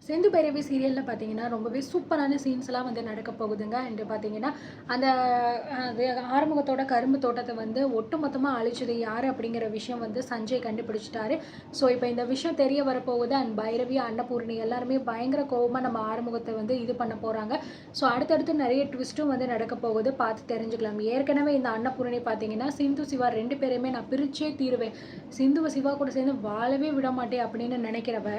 செந்து பைரவி சீரியலில் பார்த்தீங்கன்னா ரொம்பவே சூப்பரான சீன்ஸ்லாம் வந்து நடக்க போகுதுங்க. அண்டு பார்த்தீங்கன்னா அந்த அது ஆறுமுகத்தோட கரும்பு தோட்டத்தை வந்து ஒட்டுமொத்தமாக அழிச்சது யார் அப்படிங்கிற விஷயம் வந்து சஞ்சய் கண்டுபிடிச்சிட்டாரு. ஸோ இப்போ இந்த விஷயம் தெரிய வரப்போகுது. அண்ட் பைரவி, அன்னபூர்ணி எல்லாருமே பயங்கர கோபமாக நம்ம ஆறுமுகத்தை வந்து இது பண்ண போகிறாங்க. ஸோ அடுத்தடுத்து நிறைய ட்விஸ்ட்டும் வந்து நடக்க போகுது, பார்த்து தெரிஞ்சுக்கலாம். ஏற்கனவே இந்த அன்னபூர்ணி பார்த்தீங்கன்னா சிந்து சிவா ரெண்டு பேரையுமே நான் பிரிச்சே தீருவேன், சிந்துவை சிவா கூட சேர்ந்து வாழவே விட மாட்டேன் அப்படின்னு நினைக்கிறவ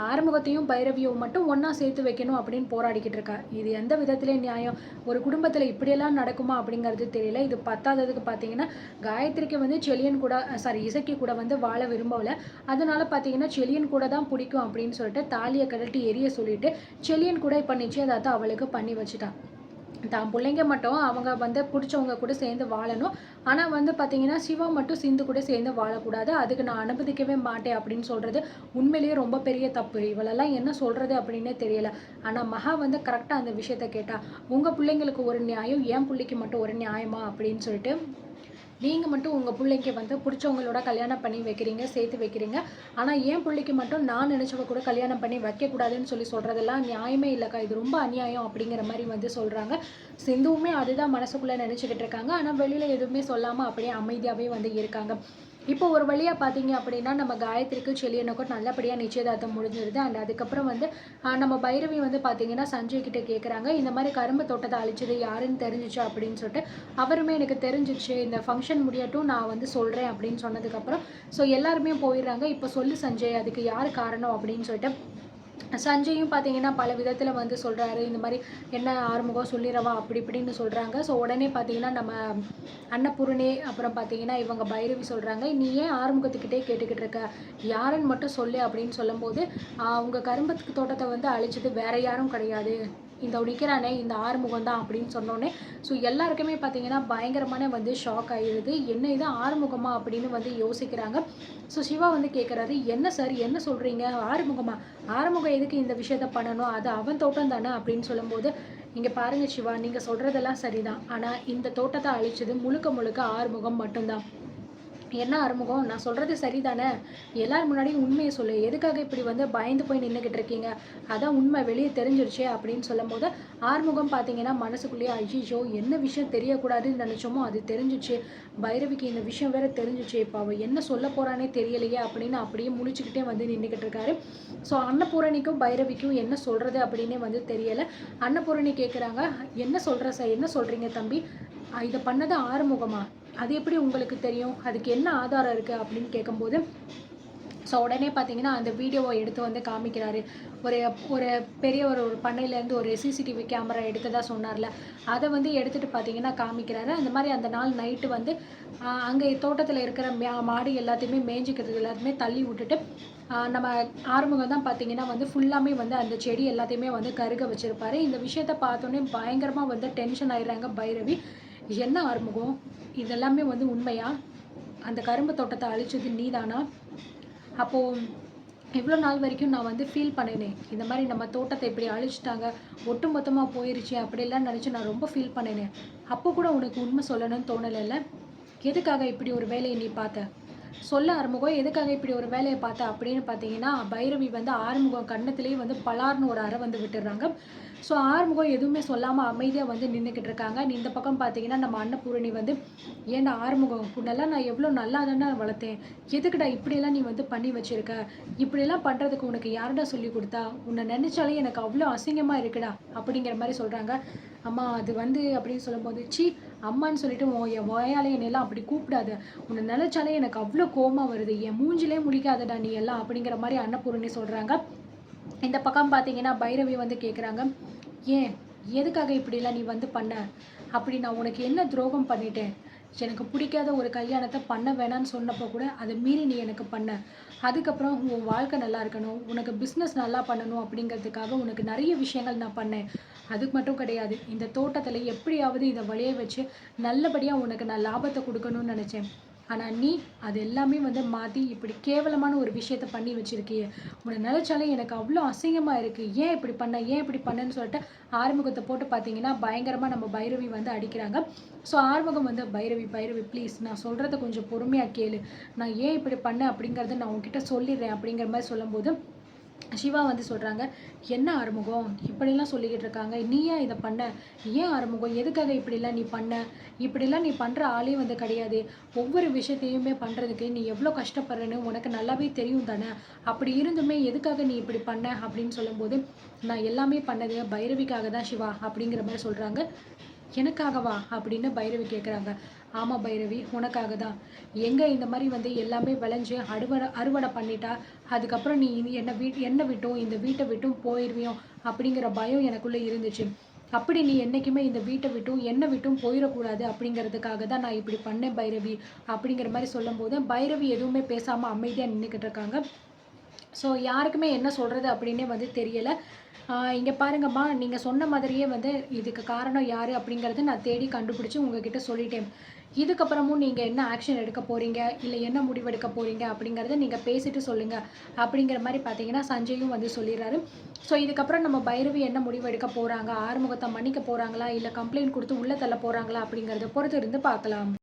ஆறுமுகத்தையும் பைரவியும் மட்டும் ஒன்றா சேர்த்து வைக்கணும் அப்படின்னு போராடிக்கிட்டு இருக்கா. இது எந்த விதத்திலே நியாயம்? ஒரு குடும்பத்தில் இப்படியெல்லாம் நடக்குமா அப்படிங்கிறது தெரியல. இது பத்தாததுக்கு பார்த்தீங்கன்னா காயத்ரிக்கு வந்து செலியன் கூட இசக்கி கூட வந்து வாழ விரும்பல. அதனால பார்த்தீங்கன்னா செலியன் கூட தான் பிடிக்கும் அப்படின்னு சொல்லிட்டு தாலியை கழட்டி எரிய சொல்லிட்டு செலியன் கூட இப்போ நிச்சயதார்த்தம் அவளுக்கு பண்ணி வச்சுட்டான். தான் பிள்ளைங்க மட்டும் அவங்க வந்து பிடிச்சவங்க கூட சேர்ந்து வாழணும். ஆனால் வந்து பார்த்தீங்கன்னா சிவா மட்டும் சிந்து கூட சேர்ந்து வாழக்கூடாது, அதுக்கு நான் அனுமதிக்கவே மாட்டேன் அப்படின்னு சொல்கிறது உண்மையிலேயே ரொம்ப பெரிய தப்பு. இவளெல்லாம் என்ன சொல்கிறது அப்படின்னே தெரியல. ஆனால் மகா வந்து கரெக்டாக அந்த விஷயத்த கேட்டா, உங்கள் பிள்ளைங்களுக்கு ஒரு நியாயம், என் பிள்ளைக்கு மட்டும் ஒரு நியாயமா அப்படின்னு சொல்லிட்டு நீங்கள் மட்டும் உங்கள் பிள்ளைக்கு வந்து பிடிச்சவங்களோட கல்யாணம் பண்ணி வைக்கிறீங்க, சேர்த்து வைக்கிறீங்க. ஆனால் என் பிள்ளைக்கு மட்டும் நான் நினச்சவ கூட கல்யாணம் பண்ணி வைக்கக்கூடாதுன்னு சொல்லி சொல்கிறதெல்லாம் நியாயமே இல்லைக்கா, இது ரொம்ப அநியாயம் அப்படிங்கிற மாதிரி வந்து சொல்கிறாங்க. சிந்துவுமே அதுதான் மனசுக்குள்ளே நினச்சிக்கிட்டு இருக்காங்க. ஆனால் வெளியில் எதுவுமே சொல்லாமல் அப்படியே அமைதியாகவே வந்து இருக்காங்க. இப்போ ஒரு வழியாக பார்த்தீங்க அப்படின்னா நம்ம காயத்ரிக்கும் செலியனுக்கும் நல்லபடியாக நிச்சயதார்த்தம் முடிஞ்சிருது. அண்ட் அதுக்கப்புறம் வந்து நம்ம பைரவி வந்து பார்த்தீங்கன்னா சஞ்சய் கிட்ட கேட்குறாங்க, இந்த மாதிரி கரும்பு தோட்டத்தை அழிச்சது யாருன்னு தெரிஞ்சிச்சு அப்படின்னு சொல்லிட்டு. அவருமே எனக்கு தெரிஞ்சிச்சு, இந்த ஃபங்க்ஷன் முடியட்டும் நான் வந்து சொல்கிறேன் அப்படின்னு சொன்னதுக்கப்புறம் ஸோ எல்லாருமே போயிடுறாங்க. இப்போ சொல்லு சஞ்சய், அதுக்கு யார் காரணம் அப்படின்னு சொல்லிட்டு சஞ்சயும் பார்த்தீங்கன்னா பல விதத்தில் வந்து சொல்கிறாரு. இந்த மாதிரி என்ன ஆறுமுகம் சொல்லிடவா அப்படி இப்படின்னு சொல்கிறாங்க. ஸோ உடனே பார்த்தீங்கன்னா நம்ம அன்னபூர்ணி அப்புறம் பார்த்தீங்கன்னா இவங்க பைரவி சொல்கிறாங்க, நீ ஏன் ஆறுமுகத்துக்கிட்டே கேட்டுக்கிட்டு இருக்க, யாருன்னு மட்டும் சொல்லு அப்படின்னு சொல்லும்போது அவங்க கரும்பத்துக்கு தோட்டத்தை வந்து அழிச்சது வேற யாரும் கிடையாது, இந்த நிற்கிறானே இந்த ஆறுமுகம் தான் அப்படின்னு சொன்னோன்னே ஸோ எல்லாருக்குமே பார்த்தீங்கன்னா பயங்கரமான வந்து ஷாக் ஆகிடுது. என்ன இது ஆறுமுகமா அப்படின்னு வந்து யோசிக்கிறாங்க. ஸோ சிவா வந்து கேட்குறாரு, என்ன சார் என்ன சொல்கிறீங்க, ஆறுமுகமா, ஆறுமுகம் எதுக்கு இந்த விஷயத்த பண்ணணும், அது அவன் தோட்டம் தானே அப்படின்னு சொல்லும்போது, இங்கே பாருங்கள் சிவா, நீங்கள் சொல்கிறதெல்லாம் சரிதான், ஆனால் இந்த தோட்டத்தை அழிச்சது முழுக்க முழுக்க ஆறுமுகம் மட்டும்தான். என்ன ஆறுமுகம், நான் சொல்கிறது சரிதானே, எல்லாரும் முன்னாடியும் உண்மையை சொல்லு, எதுக்காக இப்படி வந்து பயந்து போய் நின்றுக்கிட்டு இருக்கீங்க, அதான் உண்மை வெளியே தெரிஞ்சிருச்சே அப்படின்னு சொல்லும்போது ஆறுமுகம் பார்த்தீங்கன்னா மனசுக்குள்ளேயே ஐயோ என்ன விஷயம் தெரியக்கூடாதுன்னு நினச்சோமோ அது தெரிஞ்சிச்சு, பைரவிக்கு இந்த விஷயம் வேற தெரிஞ்சிச்சு, இப்போ அவள் என்ன சொல்ல போகிறானே தெரியலையே அப்படின்னு அப்படியே முழிச்சுக்கிட்டே வந்து நின்றுக்கிட்டு இருக்காரு. ஸோ அன்னபூரணிக்கும் பைரவிக்கும் என்ன சொல்கிறது அப்படின்னே வந்து தெரியலை. அன்னபூரணி கேட்குறாங்க, என்ன சொல்கிற சார், என்ன சொல்கிறீங்க தம்பி, இதை பண்ணது ஆறுமுகமா, அது எப்படி உங்களுக்கு தெரியும், அதுக்கு என்ன ஆதாரம் இருக்குது அப்படின்னு கேட்கும்போது ஸோ உடனே பார்த்தீங்கன்னா அந்த வீடியோவை எடுத்து வந்து காமிக்கிறாரு. ஒரு ஒரு பெரிய ஒரு பண்ணையிலேருந்து ஒரு சிசிடிவி கேமரா எடுத்ததாக சொன்னார்ல, அதை வந்து எடுத்துகிட்டு பார்த்தீங்கன்னா காமிக்கிறாரு. அந்த மாதிரி அந்த நாள் நைட்டு வந்து அங்கே தோட்டத்தில் இருக்கிற மாடு எல்லாத்தையுமே மேய்ஞ்சிக்கிறது எல்லாத்தையுமே தள்ளி விட்டுட்டு நம்ம ஆறுமுகம் தான் பார்த்தீங்கன்னா வந்து ஃபுல்லாமே வந்து அந்த செடி எல்லாத்தையுமே வந்து கருக வச்சுருப்பாரு. இந்த விஷயத்த பார்த்தோன்னே பயங்கரமாக வந்து டென்ஷன் ஆயிடுறாங்க பைரவி. என்ன ஆறுமுகம், இதெல்லாமே வந்து உண்மையா, அந்த கரும்பு தோட்டத்தை அழிச்சது நீதானா, அப்போது இவ்வளோ நாள் வரைக்கும் நான் வந்து ஃபீல் பண்ணினேன், இந்த மாதிரி நம்ம தோட்டத்தை இப்படி அழிச்சிட்டாங்க, ஒட்டு மொத்தமாக போயிருச்சு அப்படிலாம் நினச்சி நான் ரொம்ப ஃபீல் பண்ணினேன், அப்போ கூட உனக்கு உண்மை சொல்லணும்னு தோணலைல்ல, எதுக்காக இப்படி ஒரு வேலையை நீ பார்த்த, சொல்ல ஆறுமுகம், எதுக்காக இப்படி ஒரு வேலையை பார்த்த அப்படின்னு பார்த்தீங்கன்னா பைரவி வந்து ஆறுமுகம் கண்ணத்துலேயே வந்து பலார்னு ஒரு அறை வந்து விட்டுடுறாங்க. ஸோ ஆறுமுகம் எதுவுமே சொல்லாமல் அமைதியாக வந்து நின்றுக்கிட்டு இருக்காங்க. இந்த பக்கம் பார்த்தீங்கன்னா நம்ம அன்னபூரணி வந்து, ஏன்டா ஆறுமுகம், உன்னெல்லாம் நான் எவ்வளோ நல்லா தானே வளர்த்தேன், எதுக்குடா இப்படியெல்லாம் நீ வந்து பண்ணி வச்சுருக்க, இப்படியெல்லாம் பண்ணுறதுக்கு உனக்கு யாருடா சொல்லி கொடுத்தா, உன்னை நினச்சாலே எனக்கு அவ்வளோ அசிங்கமாக இருக்குடா அப்படிங்கிற மாதிரி சொல்கிறாங்க. அம்மா அது வந்து அப்படின்னு சொல்லும்போது, சி அம்மான்னு சொல்லிட்டு என் வாயாலே என்னெல்லாம் அப்படி கூப்பிடாத, உன்னை நினச்சாலே எனக்கு அவ்வளோ கோபமாக வருது, என் மூஞ்சிலே முடிக்காதடா நீ எல்லாம் அப்படிங்கிற மாதிரி அன்னபூரணி சொல்கிறாங்க. இந்த பக்கம் பார்த்தீங்கன்னா பைரவி வந்து கேட்குறாங்க, ஏன் எதுக்காக இப்படிலாம் நீ வந்து பண்ண, அப்படி நான் உனக்கு என்ன துரோகம் பண்ணிட்டேன், எனக்கு பிடிக்காத ஒரு கல்யாணத்தை பண்ண வேணான்னு சொன்னப்போ கூட அதை மீறி நீ எனக்கு பண்ண, அதுக்கப்புறம் உன் வாழ்க்கை நல்லா இருக்கணும், உனக்கு பிஸ்னஸ் நல்லா பண்ணணும் அப்படிங்கிறதுக்காக உனக்கு நிறைய விஷயங்கள் நான் பண்ணேன், அதுக்கு மட்டும் கிடையாது, இந்த தோட்டத்தில் எப்படியாவது இதை வழிய வச்சு நல்லபடியாக உனக்கு நான் லாபத்தை கொடுக்கணும்னு நினச்சேன், ஆனால் நீ அது எல்லாமே வந்து மாற்றி இப்படி கேவலமான ஒரு விஷயத்த பண்ணி வச்சுருக்கிய, உன்னை நினச்சாலே எனக்கு அவ்வளோ அசிங்கமாக இருக்குது, ஏன் இப்படி பண்ண ஏன் இப்படி பண்ணேன்னு சொல்லிட்டு ஆறுமுகத்தை போட்டு பார்த்தீங்கன்னா பயங்கரமாக நம்ம பைரவி வந்து அடிக்கிறாங்க. ஸோ ஆறுமுகம் வந்து பைரவி பைரவி ப்ளீஸ் நான் சொல்கிறத கொஞ்சம் பொறுமையாக கேளு, நான் ஏன் இப்படி பண்ணேன் அப்படிங்கிறத நான் உங்ககிட்ட சொல்லிடுறேன் அப்படிங்கிற மாதிரி சொல்லும்போது சிவா வந்து சொல்றாங்க, "என்ன ஆறுமுகம் இப்படிலாம் சொல்லிக்கிட்டு இருக்காங்க. நீ ஏன் இத பண்ண? ஏன் ஆறுமுகம் எதுக்காக இப்படிலாம் நீ பண்ண? இப்படிலாம் நீ பண்ற ஆளே வந்து கிடையாது. ஒவ்வொரு விஷயத்தையுமே பண்றதுக்கு நீ எவ்ளோ கஷ்டப்படுறன்னு உனக்கு நல்லாவே தெரியும் தானே! அப்படி இருந்துமே எதுக்காக நீ இப்படி பண்ண?" அப்படின்னு சொல்லும்போது, "நான் எல்லாமே பண்ணது பைரவிக்காக தான் சிவா" அப்படிங்கிற மாரி சொல்றாங்க. "எனக்காகவா?" அப்படின்னு பைரவி கேட்குறாங்க. "ஆமா பைரவி, உனக்காக தான். எங்க இந்த மாரி வந்து எல்லாமே விளைஞ்சு அறுவடை பண்ணிட்டா, அதுக்கப்புறம் நீ இனி என்ன விட்டும், இந்த வீட்ட விட்டும் போயிருவியோ அப்படிங்கிற பயம் எனக்குள்ள இருந்துச்சு. அப்படி நீ என்னைக்குமே இந்த வீட்ட விட்டும், என்ன விட்டும் போயிறக்கூடாது அப்படிங்கிறதுக்காக தான் நான் இப்படி பண்ணேன் பைரவி." அப்படிங்கிற மாரி சொல்லும்போது, பைரவி எதுவுமே பேசாம அமைதியா நின்னுக்கிட்டு இருக்காங்க. ஸோ யாருக்குமே என்ன சொல்றது அப்படின்னே வந்து தெரியல. இங்க பாருங்கம்மா, நீங்க சொன்ன மாதிரியே வந்து இதுக்கு காரணம் யாரு அப்படிங்கிறத நான் தேடி கண்டுபிடிச்சு உங்ககிட்ட சொல்லிட்டேன். இதுக்கப்புறமும் நீங்க என்ன ஆக்ஷன் எடுக்க போறீங்க, இல்ல என்ன முடிவெடுக்க போறீங்க அப்படிங்கிறத நீங்க பேசிட்டு சொல்லுங்க. அப்படிங்கிற மாரி பார்த்தீங்கன்னா, சஞ்சயும் வந்து சொல்லிர்றாரு. ஸோ இதுக்கப்புறம் நம்ம பைரவி என்ன முடிவு எடுக்க போறாங்க? ஆறுமுகத்த மன்னிக்க போறாங்களா? இல்ல கம்ப்ளைண்ட் குடுத்து உள்ள தள்ள போறாங்களா? அப்படிங்கிறத பொறுத்து இருந்து பார்க்கலாம்.